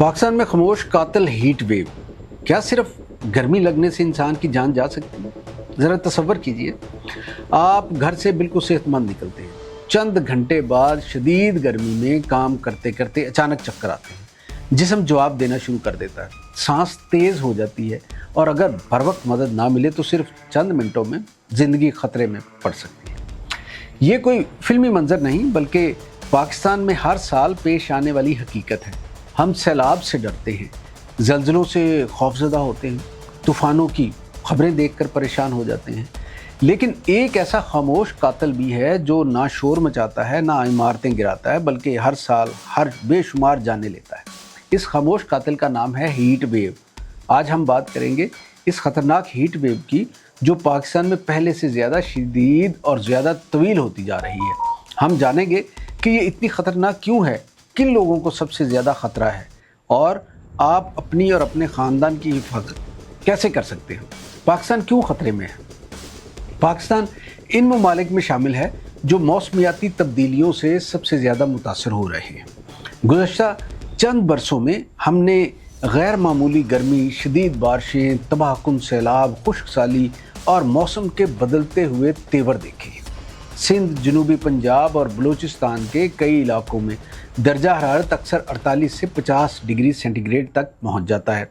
पाकिस्तान में खामोश कातिल हीट वेव, क्या सिर्फ गर्मी लगने से इंसान की जान जा सकती है? ज़रा तसव्वुर कीजिए, आप घर से बिल्कुल सेहतमंद निकलते हैं, चंद घंटे बाद शदीद गर्मी में काम करते करते अचानक चक्कर आते हैं, जिस्म जवाब देना शुरू कर देता है, सांस तेज़ हो जाती है और अगर बर वक्त मदद ना मिले तो सिर्फ चंद मिनटों में ज़िंदगी ख़तरे में पड़ सकती है। ये कोई फिल्मी मंजर नहीं बल्कि पाकिस्तान में हर साल पेश आने वाली हकीकत है। हम सैलाब से डरते हैं, ज़लज़लों से खौफज़दा होते हैं, तूफ़ानों की खबरें देखकर परेशान हो जाते हैं, लेकिन एक ऐसा खामोश कातिल भी है जो ना शोर मचाता है ना इमारतें गिराता है बल्कि हर साल हर बेशुमार जाने लेता है। इस खामोश कातिल का नाम है हीट वेव। आज हम बात करेंगे इस ख़तरनाक हीट वेव की जो पाकिस्तान में पहले से ज़्यादा शदीद और ज़्यादा तवील होती जा रही है। हम जानेंगे कि ये इतनी ख़तरनाक क्यों है, किन लोगों को सबसे ज़्यादा ख़तरा है और आप अपनी और अपने ख़ानदान की हिफाजत कैसे कर सकते हैं। पाकिस्तान क्यों ख़तरे में है? पाकिस्तान इन ममालिक में शामिल है जो मौसमियाती तब्दीलियों से सबसे ज़्यादा मुतासर हो रहे हैं। गुज़श्ता चंद बरसों में हमने गैर मामूली गर्मी, शदीद बारिशें, तबाहकुन सैलाब, खुश्क साली और मौसम के बदलते हुए तेवर देखे। सिंध, जनूबी पंजाब और बलूचिस्तान के कई इलाकों में दर्जा हरारत अक्सर 48 से 50 डिग्री सेंटीग्रेड तक पहुंच जाता है।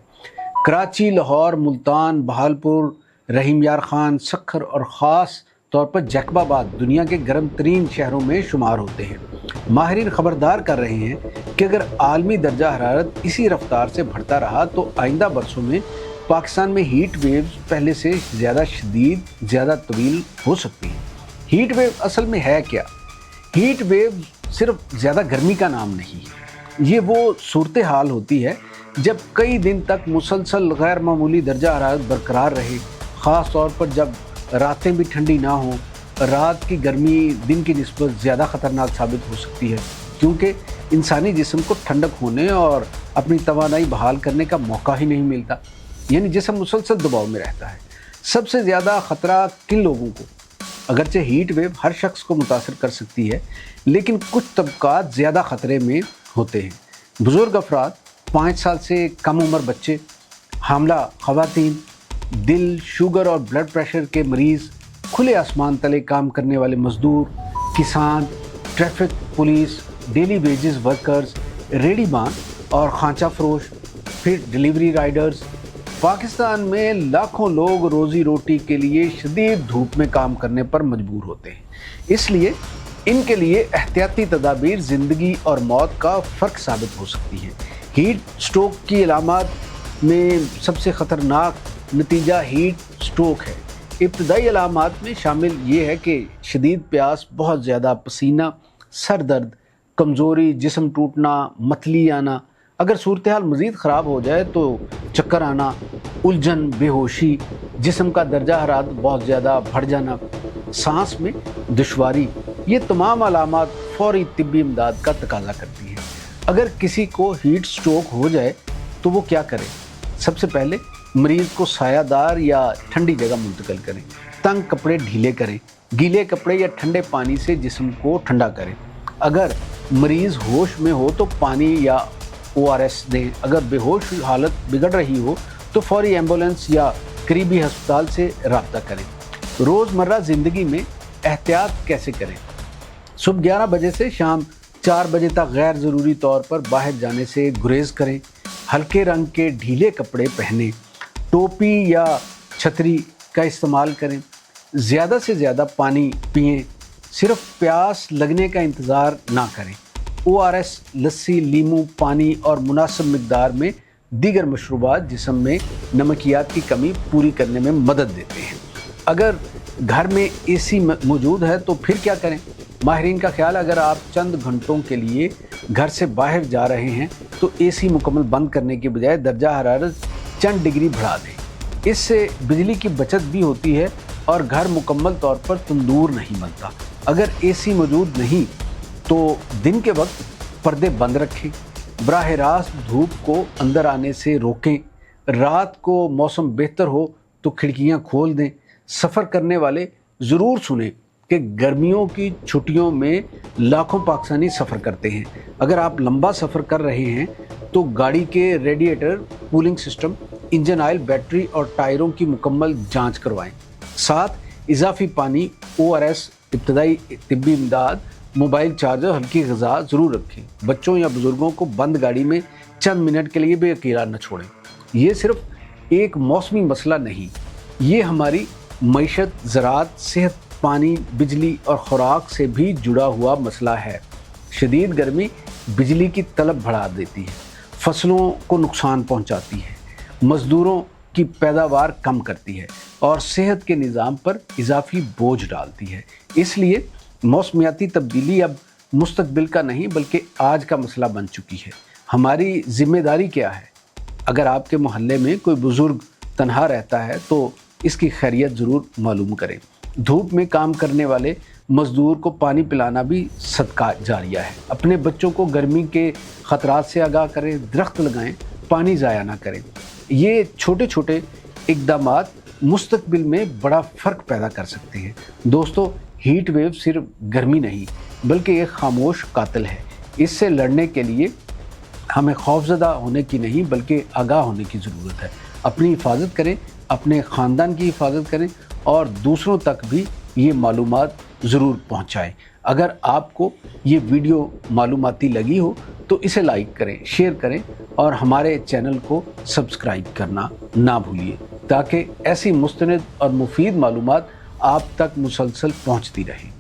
कराची, लाहौर, मुल्तान, बहालपुर, रहीम यार खान, सखर और ख़ास तौर पर जैकबाबाद दुनिया के गर्म तरीन शहरों में शुमार होते हैं। माहिरीन खबरदार कर रहे हैं कि अगर आलमी दर्जा हरारत इसी रफ्तार से बढ़ता रहा तो आइंदा बरसों में पाकिस्तान में हीट वेव्स पहले से ज़्यादा शदीद, ज़्यादा तवील हो सकती हैं। हीट वेव असल में है क्या? हीट वेव सिर्फ ज़्यादा गर्मी का नाम नहीं है। ये वो सूरत हाल होती है जब कई दिन तक मुसलसल गैर मामूली दर्जा हरारत बरकरार रहे, ख़ास तौर पर जब रातें भी ठंडी ना हों। रात की गर्मी दिन की निस्बत ज़्यादा ख़तरनाक साबित हो सकती है क्योंकि इंसानी जिस्म को ठंडक होने और अपनी तवानाई बहाल करने का मौका ही नहीं मिलता, यानी जिस्म मुसलसल दबाव में रहता है। सबसे ज़्यादा ख़तरा किन लोगों को? अगरचे हीट वेव हर शख्स को मुतासर कर सकती है लेकिन कुछ तबकात ज़्यादा ख़तरे में होते हैं। बुज़ुर्ग अफराद, 5 साल से कम उम्र बच्चे, हामला ख़वातीन, दिल, शुगर और ब्लड प्रेशर के मरीज़, खुले आसमान तले काम करने वाले मज़दूर, किसान, traffic police, daily wages workers, रेडीबान और खांचा फरोश, फिर डिलीवरी राइडर्स। पाकिस्तान में लाखों लोग रोज़ी रोटी के लिए शदीद धूप में काम करने पर मजबूर होते हैं, इसलिए इनके लिए एहतियाती तदाबीर ज़िंदगी और मौत का फ़र्क साबित हो सकती है। हीट स्ट्रोक की अलामात में सबसे ख़तरनाक नतीजा हीट स्ट्रोक है। इब्तदाई अलामात में शामिल ये है कि शदीद प्यास, बहुत ज़्यादा पसीना, सर दर्द, कमज़ोरी, जिस्म टूटना, मतली आना। अगर सूरत हाल मज़ीद ख़राब हो जाए तो चक्कर आना, उलझन, बेहोशी, जिस्म का दर्जा हरारत बहुत ज़्यादा बढ़ जाना, सांस में दुश्वारी, ये तमाम अलामात फ़ौरी तिब्बी इमदाद का तकाज़ा करती हैं। अगर किसी को हीट स्ट्रोक हो जाए तो वो क्या करे? सबसे पहले मरीज़ को सायादार या ठंडी जगह मुंतकिल करें, तंग कपड़े ढीले करें, गीले कपड़े या ठंडे पानी से जिस्म को ठंडा करें। अगर मरीज़ होश में हो तो पानी या ORS दें। अगर बेहोश हालत बिगड़ रही हो तो फौरी एम्बुलेंस या करीबी हस्पताल से रब्ता करें। रोज़मर्रा ज़िंदगी में एहतियात कैसे करें? सुबह 11 बजे से शाम 4 बजे तक गैर ज़रूरी तौर पर बाहर जाने से गुरेज़ करें। हल्के रंग के ढीले कपड़े पहनें, टोपी या छतरी का इस्तेमाल करें, ज़्यादा से ज़्यादा पानी पिएं, सिर्फ प्यास लगने का इंतज़ार ना करें। ORS, लस्सी, लीमू पानी और मुनासिब मिकदार में दीगर मशरूबात जिस्म में नमकियात की कमी पूरी करने में मदद देते हैं। अगर घर में AC मौजूद है तो फिर क्या करें? माहिरीन का ख्याल, अगर आप चंद घंटों के लिए घर से बाहर जा रहे हैं तो AC मुकम्मल बंद करने के बजाय दर्जा हरारत चंद डिग्री बढ़ा दें। इससे बिजली की बचत भी होती है और घर मुकम्मल तौर पर तंदूर नहीं बनता। अगर AC मौजूद नहीं तो दिन के वक्त पर्दे बंद रखें, बराह रास्त धूप को अंदर आने से रोकें। रात को मौसम बेहतर हो तो खिड़कियां खोल दें। सफ़र करने वाले ज़रूर सुनें कि गर्मियों की छुट्टियों में लाखों पाकिस्तानी सफ़र करते हैं। अगर आप लंबा सफ़र कर रहे हैं तो गाड़ी के radiator, cooling system, engine oil, battery और टायरों की मुकम्मल जांच करवाएं। साथ इजाफी पानी, ORS, इब्तदाई तिब्बी इमदाद, मोबाइल चार्जर, हल्की ग़िज़ा ज़रूर रखें। बच्चों या बुज़ुर्गों को बंद गाड़ी में चंद मिनट के लिए भी अकेला न छोड़ें। ये सिर्फ एक मौसमी मसला नहीं, ये हमारी मईशत, ज़राअत, सेहत, पानी, बिजली और खुराक से भी जुड़ा हुआ मसला है। शदीद गर्मी बिजली की तलब बढ़ा देती है, फसलों को नुकसान पहुंचाती है, मज़दूरों की पैदावार कम करती है और सेहत के निज़ाम पर इजाफी बोझ डालती है। इसलिए मौसमियाती तब्दीली अब मुस्तकबिल का नहीं बल्कि आज का मसला बन चुकी है। हमारी ज़िम्मेदारी क्या है? अगर आपके मोहल्ले में कोई बुज़ुर्ग तन्हा रहता है तो इसकी खैरियत ज़रूर मालूम करें। धूप में काम करने वाले मज़दूर को पानी पिलाना भी सदका जारिया है। अपने बच्चों को गर्मी के ख़तरात से आगाह करें, दरख्त लगाएं, पानी ज़ाया ना करें। ये छोटे छोटे इक़दामात मुस्तकबिल में बड़ा फ़र्क पैदा कर सकते हैं। दोस्तों, हीट वेव सिर्फ गर्मी नहीं बल्कि एक खामोश कातिल है। इससे लड़ने के लिए हमें खौफज़दा होने की नहीं बल्कि आगाह होने की ज़रूरत है। अपनी हिफाजत करें, अपने ख़ानदान की हिफाजत करें और दूसरों तक भी ये मालूमात ज़रूर पहुँचाएँ। अगर आपको ये वीडियो मालूमाती लगी हो तो इसे लाइक करें, शेयर करें और हमारे चैनल को सब्सक्राइब करना ना भूलिए ताकि ऐसी मुस्तनद और मुफीद मालूमात आप तक मुसलसल पहुँचती रहें।